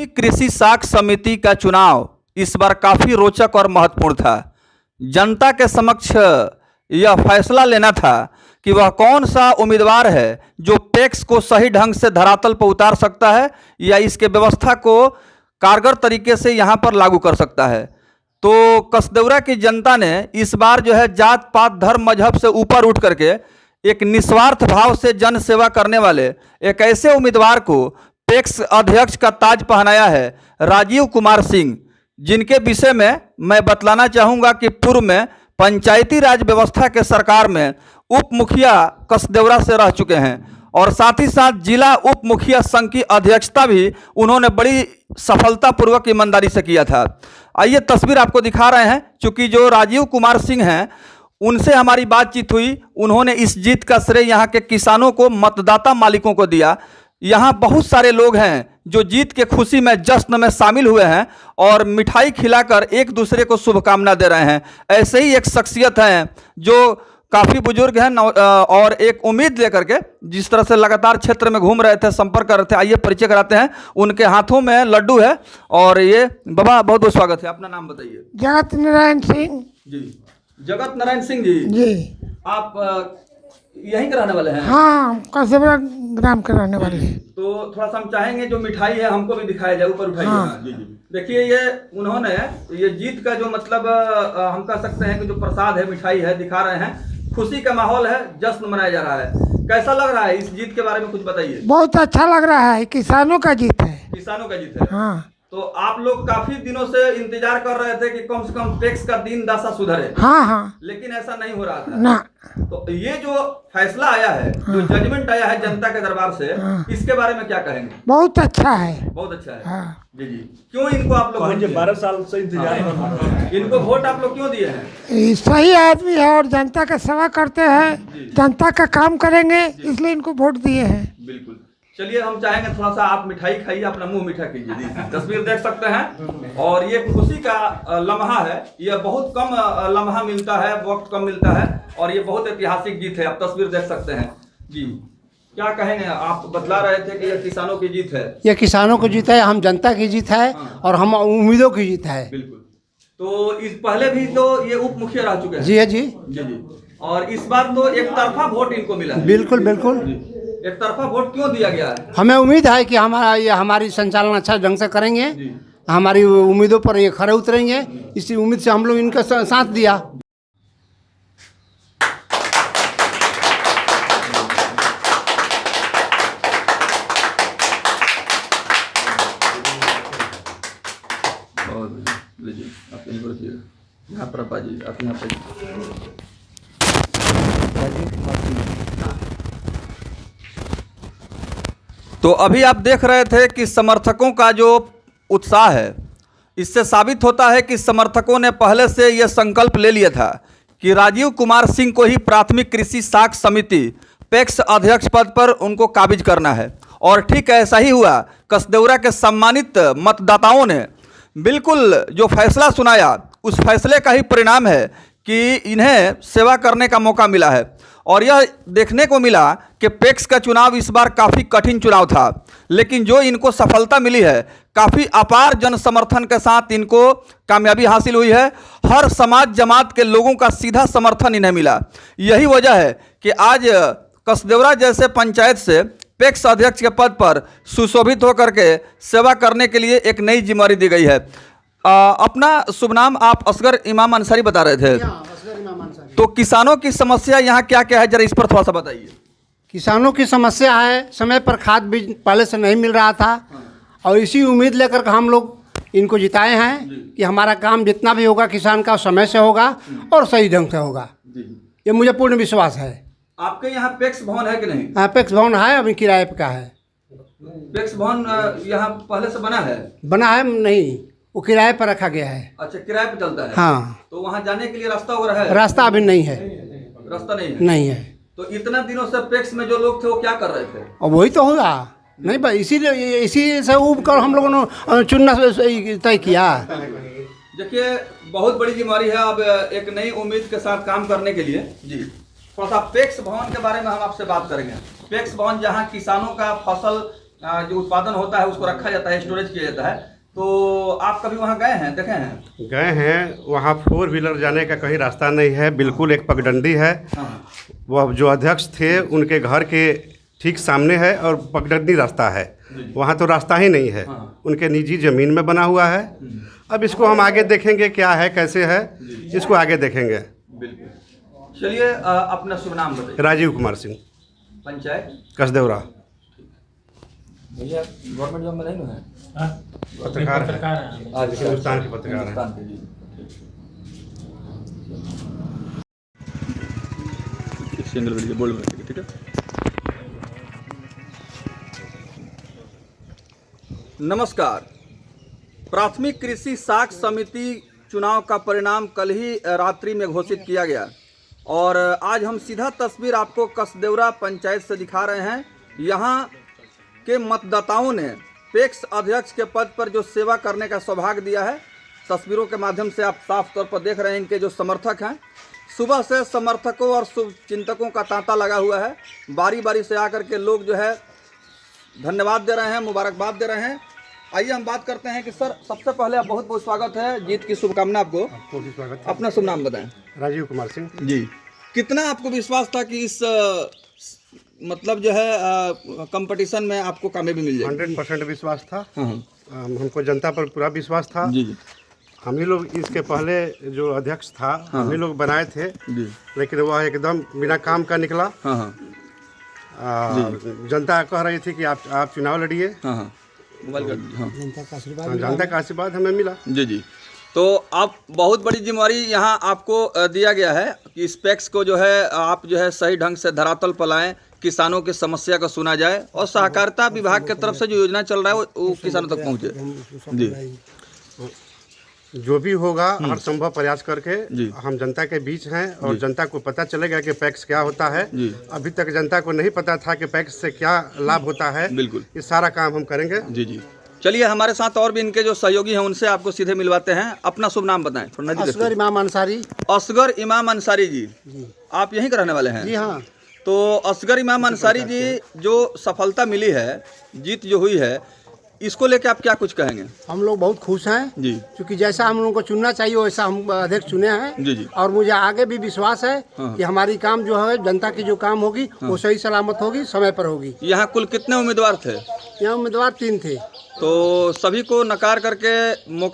प्राथमिक कृषि साख समिति का चुनाव इस बार काफ़ी रोचक और महत्वपूर्ण था। जनता के समक्ष यह फैसला लेना था कि वह कौन सा उम्मीदवार है जो टैक्स को सही ढंग से धरातल पर उतार सकता है या इसके व्यवस्था को कारगर तरीके से यहाँ पर लागू कर सकता है। तो कसदेवरा की जनता ने इस बार जो है जात पात धर्म मजहब से ऊपर उठ करके एक निस्वार्थ भाव से जन सेवा करने वाले एक ऐसे उम्मीदवार को टैक्स अध्यक्ष का ताज पहनाया है, राजीव कुमार सिंह, जिनके विषय में मैं बतलाना चाहूँगा कि पूर्व में पंचायती राज व्यवस्था के सरकार में उप मुखिया कसदेवरा से रह चुके हैं और साथ ही साथ जिला उप मुखिया संघ की अध्यक्षता भी उन्होंने बड़ी सफलतापूर्वक ईमानदारी से किया था। आइए तस्वीर आपको दिखा रहे हैं। चूँकि जो राजीव कुमार सिंह हैं उनसे हमारी बातचीत हुई, उन्होंने इस जीत का श्रेय यहाँ के किसानों को, मतदाता मालिकों को दिया। यहाँ बहुत सारे लोग हैं जो जीत के खुशी में जश्न में शामिल हुए हैं और मिठाई खिलाकर एक दूसरे को शुभकामना दे रहे हैं। ऐसे ही एक शख्सियत हैं जो काफ़ी बुजुर्ग हैं और एक उम्मीद लेकर के जिस तरह से लगातार क्षेत्र में घूम रहे थे, संपर्क कर रहे थे। आइए परिचय कराते हैं। उनके हाथों में लड्डू है और ये बाबा बहुत बहुत स्वागत है। अपना नाम बताइए। जगत नारायण सिंह जी। जगत नारायण सिंह जी, आप यहीं के रहने वाले हैं? हाँ, कसदेवरा ग्राम के रहने वाले हैं। तो थोड़ा सा हम चाहेंगे जो मिठाई है हमको भी दिखाया जाए, ऊपर उठाइए। हाँ। जी जी। देखिए ये उन्होंने ये जीत का जो मतलब हम कह सकते हैं कि जो प्रसाद है, मिठाई है, दिखा रहे हैं। खुशी का माहौल है, जश्न मनाया जा रहा है। कैसा लग रहा है इस जीत के बारे में कुछ बताइए। बहुत अच्छा लग रहा है, किसानों का जीत है। किसानों का जीत है। हाँ। तो आप लोग काफी दिनों से इंतजार कर रहे थे कि कम से कम टैक्स का दिन दशा सुधरे। हाँ हाँ। लेकिन ऐसा नहीं हो रहा था ना। तो ये जो फैसला आया है, जो जजमेंट आया है जनता के दरबार से, इसके बारे में क्या कहेंगे? बहुत अच्छा है। बहुत अच्छा है। हाँ। जी जी। क्यों इनको आप लोग 12 साल से इंतजार कर रहे हैं, इनको वोट आप लोग क्यों दिए हैं? ये सही आदमी है और जनता का सेवा करते हैं, जनता का काम करेंगे, इसलिए इनको वोट दिए हैं। बिल्कुल। चलिए हम चाहेंगे थोड़ा सा आप मिठाई खाइए, अपना मुंह मीठा कीजिए। जी, तस्वीर देख सकते हैं और ये खुशी का लम्हा है। ये बहुत कम लम्हा मिलता है, वक्त कम मिलता है और ये बहुत ऐतिहासिक जीत है। आप तस्वीर देख सकते हैं। जी, क्या कहेंगे? आप बतला रहे थे कि ये किसानों की जीत है। ये किसानों की जीत है, हम जनता की जीत है। हाँ। और हम उम्मीदों की जीत है। बिल्कुल। तो इस पहले भी तो ये उप मुखिया रह चुके हैं। जी है जी। जी जी। और इस बार तो एक तरफा वोट इनको मिला है। बिल्कुल बिल्कुल। एक तरफा वोट क्यों दिया गया है? हमें उम्मीद है कि हमारी संचालन अच्छा ढंग से करेंगे, हमारी उम्मीदों पर ये खरे उतरेंगे। इसी उम्मीद से हम लोग इनका साथ दिया। आप यहीं पर रखिए। यहाँ पर आप आइए, आप यहाँ पर। तो अभी आप देख रहे थे कि समर्थकों का जो उत्साह है, इससे साबित होता है कि समर्थकों ने पहले से यह संकल्प ले लिया था कि राजीव कुमार सिंह को ही प्राथमिक कृषि साख समिति पैक्स अध्यक्ष पद पर उनको काबिज करना है। और ठीक ऐसा ही हुआ। कसदेवरा के सम्मानित मतदाताओं ने बिल्कुल जो फैसला सुनाया, उस फैसले का ही परिणाम है कि इन्हें सेवा करने का मौका मिला है। और यह देखने को मिला कि पैक्स का चुनाव इस बार काफ़ी कठिन चुनाव था, लेकिन जो इनको सफलता मिली है, काफ़ी अपार जन समर्थन के साथ इनको कामयाबी हासिल हुई है। हर समाज जमात के लोगों का सीधा समर्थन इन्हें मिला। यही वजह है कि आज कसदेवरा जैसे पंचायत से पैक्स अध्यक्ष के पद पर सुशोभित होकर के सेवा करने के लिए एक नई जिम्मेदारी दी गई है। अपना शुभ नाम आप असगर इमाम अंसारी बता रहे थे। तो किसानों की समस्या यहाँ क्या क्या है, जरा इस पर थोड़ा सा बताइए। किसानों की समस्या है, समय पर खाद बीज पहले से नहीं मिल रहा था और इसी उम्मीद लेकर हम लोग इनको जिताए हैं कि हमारा काम जितना भी होगा किसान का समय से होगा और सही ढंग से होगा। ये मुझे पूर्ण विश्वास है। आपके यहाँ पैक्स भवन है कि नहीं? हाँ, पैक्स भवन है, अभी किराए पे का है। पैक्स भवन यहाँ पहले से बना है? बना है नहीं, वो किराए पर रखा गया है। अच्छा, किराए पे चलता है। हाँ। तो वहाँ जाने के लिए रास्ता वगैरह है? रास्ता अभी नहीं है। रास्ता नहीं है? नहीं है। तो इतना दिनों से पैक्स में जो लोग थे वो क्या कर रहे थे? और वही तो होगा नहीं भाई, इसीलिए इसी से उब कर हम लोगों ने चुनना तय किया। देखिए बहुत बड़ी जिम्मेदारी है अब एक नई उम्मीद के साथ काम करने के लिए। जी, थोड़ा सा पैक्स भवन के बारे में हम आपसे बात करेंगे। पैक्स भवन जहाँ किसानों का फसल जो उत्पादन होता है उसको रखा जाता है, स्टोरेज किया जाता है। तो आप कभी वहाँ गए हैं, देखे हैं? गए हैं। वहाँ 4 व्हीलर जाने का कहीं रास्ता नहीं है, बिल्कुल एक पगडंडी है। हाँ। वह जो अध्यक्ष थे उनके घर के ठीक सामने है और पगडंडी रास्ता है, वहाँ तो रास्ता ही नहीं है। हाँ। उनके निजी ज़मीन में बना हुआ है। अब इसको हम आगे देखेंगे क्या है कैसे है, इसको आगे देखेंगे। बिल्कुल। चलिए अपना शुभ नाम बताइए। राजीव कुमार सिंह, पंचायत कसदेवरा। भैया गवर्नमेंट जॉब में नहीं है? पत्रकार है, आज हिंदुस्तान के पत्रकार हैं। हिंदुस्तान के, जी। सिंगल वीडियो बोल में ठीक है। नमस्कार। प्राथमिक कृषि साख समिति चुनाव का परिणाम कल ही रात्रि में घोषित किया गया और आज हम सीधा तस्वीर आपको कसदेवरा पंचायत से दिखा रहे हैं। यहाँ के मतदाताओं ने पेक्स अध्यक्ष के पद पर जो सेवा करने का सौभाग्य दिया है, तस्वीरों के माध्यम से आप साफ तौर पर देख रहे हैं। इनके जो समर्थक हैं, सुबह से समर्थकों और शुभचिंतकों का तांता लगा हुआ है। बारी बारी से आकर के लोग जो है धन्यवाद दे रहे हैं, मुबारकबाद दे रहे हैं। आइए हम बात करते हैं कि सर, सबसे पहले आप बहुत बहुत स्वागत है, जीत की शुभकामना आपको। भी स्वागत। अपना शुभ नाम बताएं। राजीव कुमार सिंह जी। कितना आपको विश्वास था कि इस मतलब जो है कंपटीशन में आपको कामयाबी मिल जाएगी? 100% विश्वास था। हाँ। हमको जनता पर पूरा विश्वास था। जी जी हम ही लोग इसके पहले जो अध्यक्ष था हम ही लोग बनाए थे, जी। लेकिन वह एकदम बिना काम का निकला। हाँ हाँ जनता कह रही थी कि आप चुनाव लड़िए। हाँ हाँ मोबाइल कर दीजिए। हाँ जनता का आशीर्वाद हमें मिला। जी जी। तो आप बहुत बड़ी जिम्मेवारी यहाँ आपको दिया गया है कि इस पैक्स को जो है आप जो है सही ढंग से धरातल पर लाएं, किसानों की समस्या को सुना जाए और सहकारिता विभाग की तरफ से जो योजना चल रहा है वो किसानों तक पहुँचे। जी जो भी होगा हर संभव प्रयास करके जी। हम जनता के बीच हैं और जनता को पता चलेगा कि पैक्स क्या होता है। जी। अभी तक जनता को नहीं पता था कि पैक्स से क्या लाभ होता है। बिल्कुल। ये सारा काम हम करेंगे। जी जी। चलिए हमारे साथ और भी इनके जो सहयोगी हैं उनसे आपको सीधे मिलवाते हैं। अपना शुभ नाम बताएं। थोड़ा नजदीक असगर इमाम अंसारी। असगर इमाम अंसारी जी, आप यहीं के रहने वाले हैं? जी हाँ। तो असगर इमाम अंसारी जी, जो सफलता मिली है, जीत जो हुई है, इसको लेके आप क्या कुछ कहेंगे? हम लोग बहुत खुश हैं जी। क्योंकि जैसा हम लोगों को चुनना चाहिए वैसा हम अध्यक्ष चुने हैं। जी जी। और मुझे आगे भी विश्वास है कि हमारी काम जो है जनता की जो काम होगी वो सही सलामत होगी, समय पर होगी। यहाँ कुल कितने उम्मीदवार थे? यहाँ उम्मीदवार 3 थे। तो सभी को नकार करके मौका